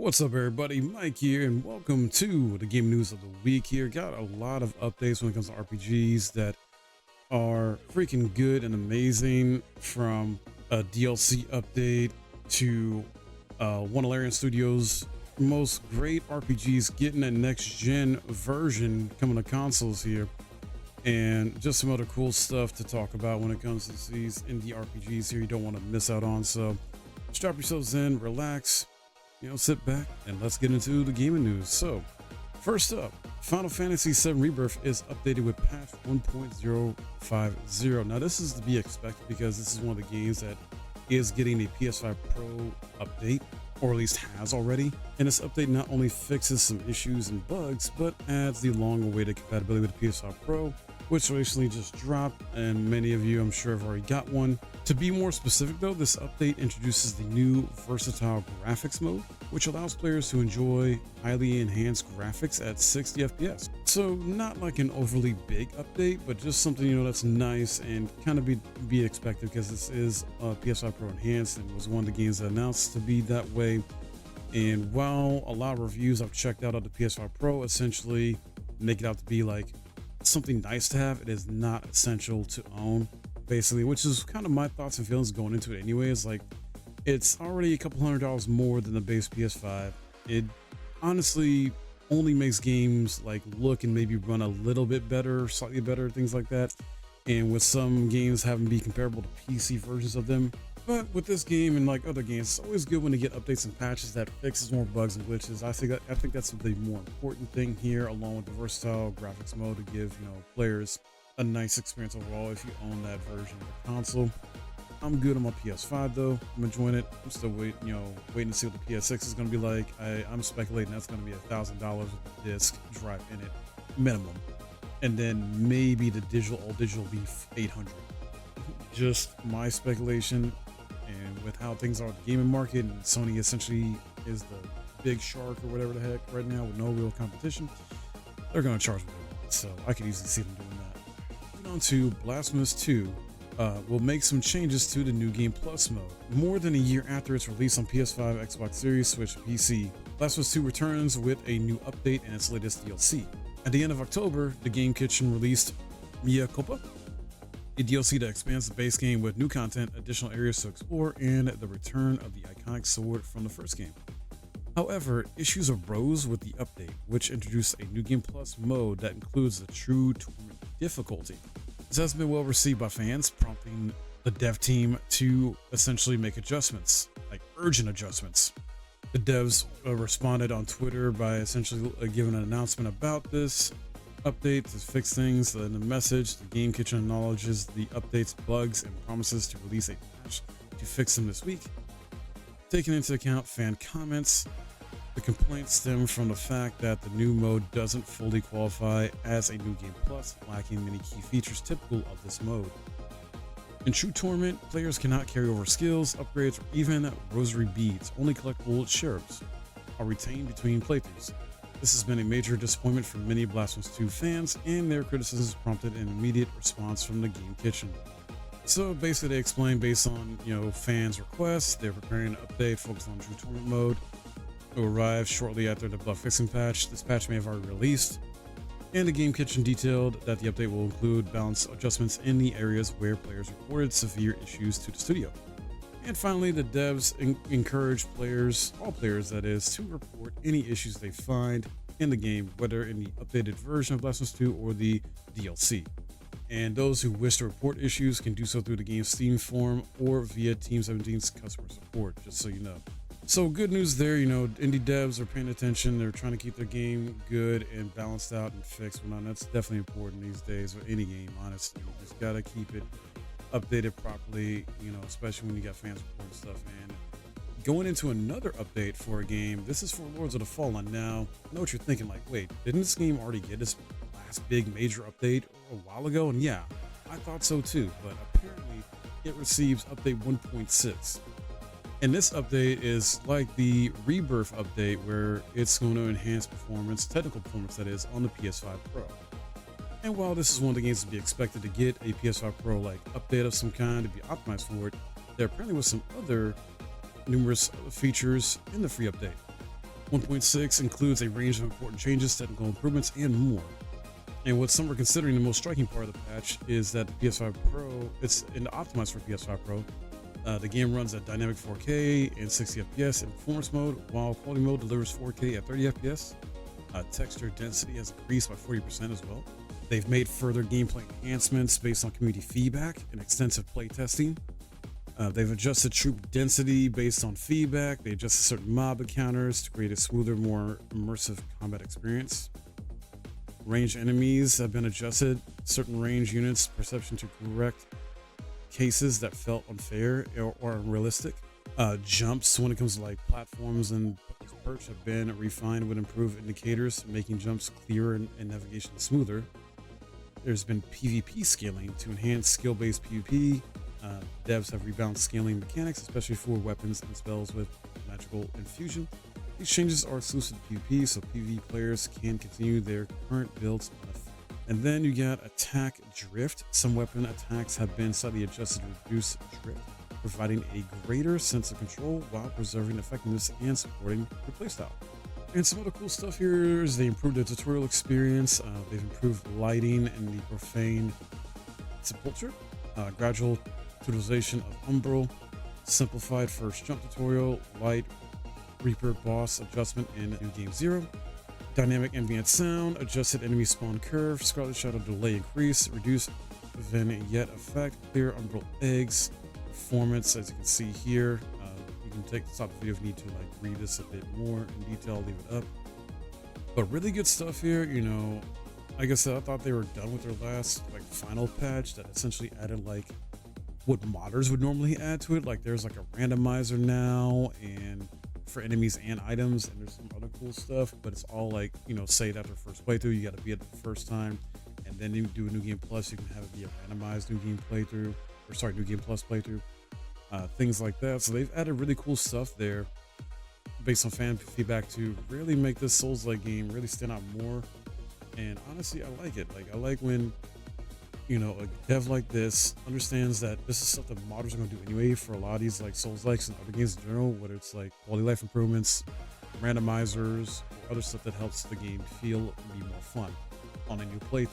What's up, everybody? Mike here, and welcome to the game news of the week. Here, got a lot of updates when it comes to RPGs that are freaking good and amazing, from a DLC update to one of Larian Studios' most great RPGs getting a next-gen version coming to consoles here, and just some other cool stuff to talk about when it comes to these indie RPGs here you don't want to miss out on. So strap yourselves in, relax, sit back, and let's get into the gaming news. So, first up, Final Fantasy VII Rebirth is updated with patch 1.050. Now, this is to be expected because this is one of the games that is getting a PS5 Pro update, or at least has already. And this update not only fixes some issues and bugs, but adds the long-awaited compatibility with the PS5 Pro, which recently just dropped, and many of you, I'm sure, have already got one. To be more specific though, this update introduces the new versatile graphics mode, which allows players to enjoy highly enhanced graphics at 60 FPS. So not like an overly big update, but just something that's nice and kind of be expected, because this is PS5 Pro enhanced and was one of the games that announced to be that way. And while a lot of reviews I've checked out of the PS5 Pro essentially make it out to be like something nice to have, it is not essential to own, basically, which is kind of my thoughts and feelings going into it anyways. Like, it's already a couple $100 more than the base PS5. It honestly only makes games like look and maybe run a little bit better, slightly better, things like that, and with some games having to be comparable to PC versions of them. But with this game and like other games, it's always good when they get updates and patches that fixes more bugs and glitches. I think that's the more important thing here, along with the versatile graphics mode, to give players a nice experience overall if you own that version of the console. I'm good on my PS5 though. I'm enjoying it. I'm still waiting to see what the PS6 is going to be like. I'm speculating that's going to be $1,000 with the disc drive in it minimum, and then maybe the all digital will be $800. Just my speculation. And with how things are in the gaming market, and Sony essentially is the big shark or whatever the heck right now with no real competition, they're going to charge what they want. So I could easily see them doing that. Moving on to Blasphemous 2 will make some changes to the New Game Plus mode. More than a year after its release on PS5, Xbox Series, Switch, and PC, Blasphemous 2 returns with a new update and its latest DLC. At the end of October, the Game Kitchen released Mea Culpa, a DLC that expands the base game with new content, additional areas to explore, and the return of the iconic sword from the first game. However, issues arose with the update, which introduced a New Game Plus mode that includes the true tournament difficulty. This has been well received by fans, prompting the dev team to essentially make adjustments, like urgent adjustments. The devs responded on Twitter by essentially giving an announcement about this update to fix things. In the message, the Game Kitchen acknowledges the update's bugs and promises to release a patch to fix them this week. Taking into account fan comments, the complaints stem from the fact that the new mode doesn't fully qualify as a New Game Plus, lacking many key features typical of this mode. In true tournament, players cannot carry over skills, upgrades, or even rosary beads. Only collectible cherubs are retained between playthroughs. This has been a major disappointment for many Blasphemous 2 fans, and their criticisms prompted an immediate response from the Game Kitchen. So basically, they explained, based on fans' requests, they're preparing an update focused on true tournament mode. It will arrive shortly after the bug fixing patch. This patch may have already released, and the Game Kitchen detailed that the update will include balance adjustments in the areas where players reported severe issues to the studio. And finally, the devs encourage all players that is, to report any issues they find in the game, whether in the updated version of Blasphemous 2 or the DLC. And those who wish to report issues can do so through the game's Steam forum or via Team 17's customer support, just so you know. So good news there, indie devs are paying attention. They're trying to keep their game good and balanced out and fixed. Well, that's definitely important these days with any game, honestly. You just gotta keep it updated properly, especially when you got fans reporting stuff. And going into another update for a game, this is for Lords of the Fallen. Now, I know what you're thinking, like, wait, didn't this game already get its last big major update a while ago? And yeah, I thought so too, but apparently it receives update 1.6. And this update is like the Rebirth update, where it's going to enhance performance, technical performance that is, on the PS5 Pro. And while this is one of the games to be expected to get a PS5 Pro like update of some kind to be optimized for it, there apparently was some other numerous features in the free update. 1.6 includes a range of important changes, technical improvements, and more. And what some are considering the most striking part of the patch is that the PS5 Pro, it's optimized for PS5 Pro. The game runs at dynamic 4K and 60 FPS in performance mode, while quality mode delivers 4K at 30 FPS. Texture density has increased by 40% as well. They've made further gameplay enhancements based on community feedback and extensive playtesting. They've adjusted troop density based on feedback. They adjusted certain mob encounters to create a smoother, more immersive combat experience. Range enemies have been adjusted. Certain range units' perception to correct cases that felt unfair or unrealistic. Jumps, when it comes to like platforms and perch, have been refined with improved indicators, making jumps clearer and navigation smoother. There's been PvP scaling to enhance skill-based PvP. Devs have rebalanced scaling mechanics, especially for weapons and spells with magical infusion. These changes are exclusive to PvP, so PvE players can continue their current builds. And then you got attack drift. Some weapon attacks have been slightly adjusted to reduce drift, providing a greater sense of control while preserving effectiveness and supporting your playstyle. And some other cool stuff here is they improved the tutorial experience. They've improved lighting in the profane sepulture, gradual tutorialization of Umbral, simplified first jump tutorial, light Reaper boss adjustment in New Game 0, dynamic ambient sound, adjusted enemy spawn curve, Scarlet Shadow delay increase, reduced vignette effect, clear Umbral eggs, performance, as you can see here. You can stop the video if you need to like read this a bit more in detail, leave it up. But really good stuff here. You know, like I said, I thought they were done with their last like final patch that essentially added like what modders would normally add to it. Like there's like a randomizer now and for enemies and items, and there's some other cool stuff, but it's all like, you know, saved after first playthrough. You got to beat it the first time, and then you do a new game plus, you can have it be a randomized new game playthrough, or sorry, new game plus playthrough, things like that. So they've added really cool stuff there based on fan feedback to really make this Souls-like game really stand out more. And honestly, I like it. Like, I like when, you know, a dev like this understands that this is stuff that modders are going to do anyway for a lot of these like Souls-likes and other games in general, whether it's like quality life improvements, randomizers, or other stuff that helps the game feel and be more fun on a new playthrough.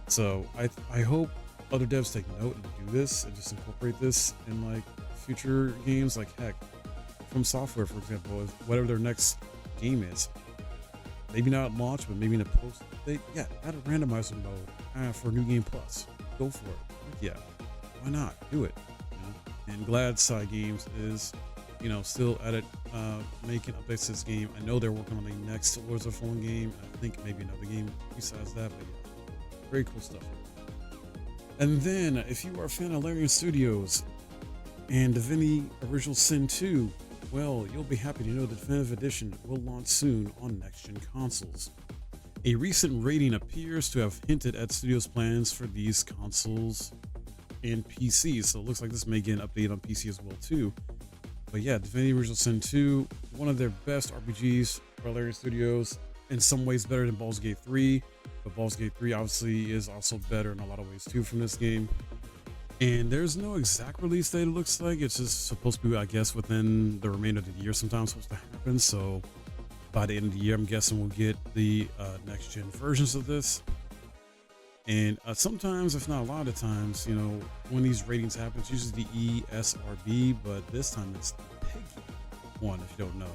So I hope other devs take note and do this and just incorporate this in like future games. Like heck, From Software, for example, if whatever their next game is, maybe not at launch, but maybe in a post update, yeah, add a randomizer mode for New Game Plus. Go for it. Heck yeah, why not? Do it. You know? And glad Side Games is, you know, still at it, making updates to this game. I know they're working on the next Lords of the Fallen game. I think maybe another game besides that, but yeah, very cool stuff. And then, if you are a fan of Larian Studios and Divinity Original Sin 2, well, you'll be happy to know the Definitive Edition will launch soon on next-gen consoles. A recent rating appears to have hinted at studios' plans for these consoles and PCs, so it looks like this may get an update on PC as well too. But yeah, Divinity Original Sin 2, one of their best RPGs for Larian Studios, in some ways better than Baldur's Gate 3, but Baldur's Gate 3 obviously is also better in a lot of ways too from this game. And there's no exact release date, it looks like. It's just supposed to be, I guess, within the remainder of the year sometimes supposed to happen. So by the end of the year, I'm guessing we'll get the next gen versions of this. And sometimes, if not a lot of times, you know, when these ratings happen, it's usually the ESRB, but this time it's the PEGI one, if you don't know.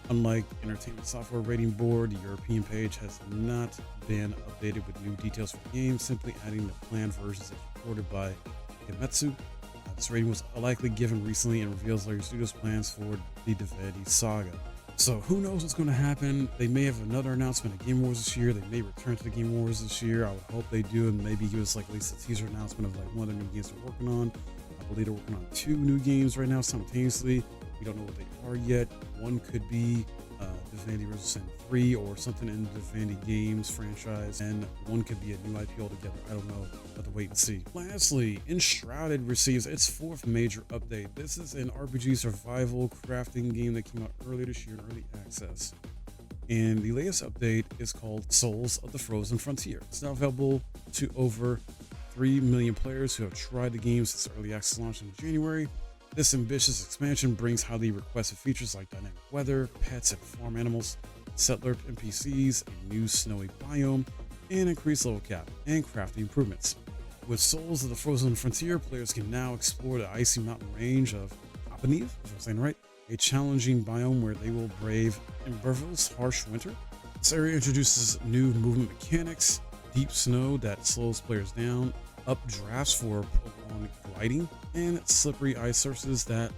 Unlike Entertainment Software Rating Board, the European page has not been updated with new details for games, simply adding the planned versions as reported by Gematsu. This rating was likely given recently and reveals Larian Studios' plans for the Divinity Saga. So who knows what's going to happen? They may have another announcement at Game Awards this year. They may return to the Game Awards this year. I would hope they do, and maybe give us like at least a teaser announcement of like one of the new games they're working on. I believe they're working on 2 new games right now simultaneously. We don't know what they are yet. One could be Divinity Original Sin 3 or something in the Divinity Games franchise, and one could be a new IP altogether. I don't know. We'll have to wait and see. Lastly, Enshrouded receives its 4th major update. This is an RPG survival crafting game that came out earlier this year in early access. And the latest update is called Souls of the Frozen Frontier. It's now available to over 3 million players who have tried the game since early access launch in January. This ambitious expansion brings highly requested features like dynamic weather, pets and farm animals, settler NPCs, a new snowy biome, and increased level cap and crafting improvements. With Souls of the Frozen Frontier, players can now explore the icy mountain range of Apeniv, if I'm saying right, a challenging biome where they will brave Invervil's harsh winter. This area introduces new movement mechanics, deep snow that slows players down, updrafts for prolonged gliding, and slippery ice surfaces that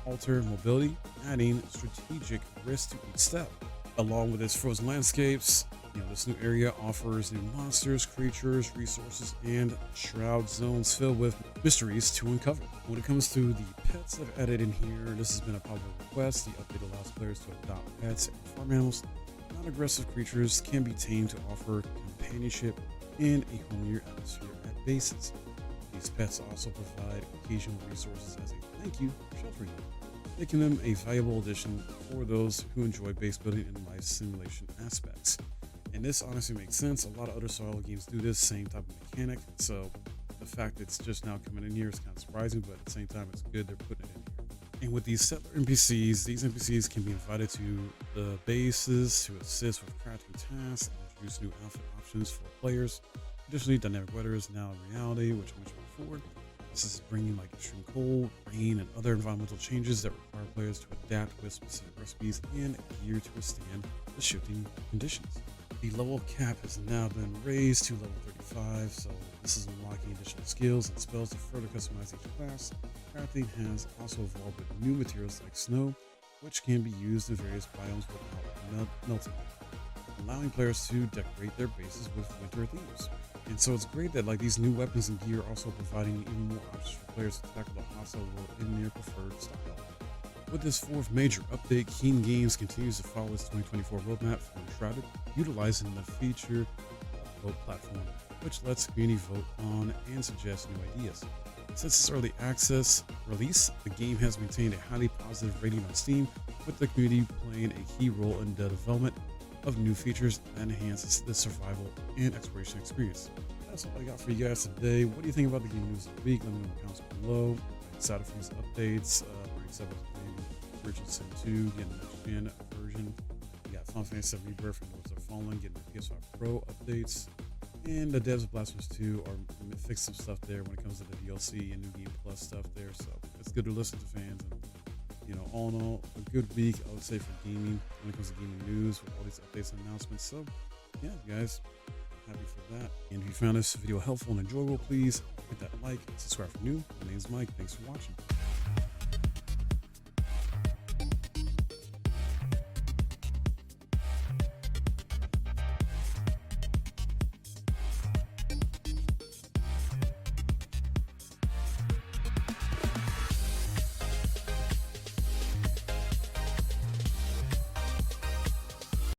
alter mobility, adding strategic risk to each step. Along with its frozen landscapes, this new area offers new monsters, creatures, resources, and shroud zones filled with mysteries to uncover. When it comes to the pets that are added in here, this has been a popular request. The update allows players to adopt pets and farm animals. Non-aggressive creatures can be tamed to offer companionship in a homelier atmosphere at bases. These pets also provide occasional resources as a thank you for sheltering them, making them a valuable addition for those who enjoy base building and life simulation aspects. And this honestly makes sense. A lot of other survival games do this same type of mechanic, so the fact that it's just now coming in here is kind of surprising, but at the same time it's good they're putting it in here. And with these settler NPCs, these NPCs can be invited to the bases to assist with crafting tasks and introduce new outfit options for players. Additionally, dynamic weather is now a reality, which I mentioned before. This is bringing like extreme cold, rain, and other environmental changes that require players to adapt with specific recipes and gear to withstand the shifting conditions. The level cap has now been raised to level 35, so this is unlocking additional skills and spells to further customize each class. Crafting has also evolved with new materials like snow, which can be used in various biomes without melting, allowing players to decorate their bases with winter themes. And so it's great that like these new weapons and gear are also providing even more options for players to tackle the hostile world in their preferred style. With this fourth major update, Keen Games continues to follow its 2024 roadmap for Enshrouded, utilizing the feature vote platform, which lets community vote on and suggest new ideas. Since its early access release, the game has maintained a highly positive rating on Steam, with the community playing a key role in the development of new features that enhances the survival and exploration experience. That's all I got for you guys today. What do you think about the game news of the week? Let me know in the comments below. Excited for these updates. We're excited about the game. Original Sin 2, getting the next gen version. We got FF7 Rebirth and Lords Are Fallen, getting the PS5 Pro updates. And the devs of Blasphemous 2 are fixing some stuff there when it comes to the DLC and New Game Plus stuff there. So it's good to listen to fans. And, all in all, a good week, I would say, for gaming when it comes to gaming news with all these updates and announcements. So, yeah, guys, I'm happy for that. And if you found this video helpful and enjoyable, please hit that like and subscribe for new. My name is Mike. Thanks for watching.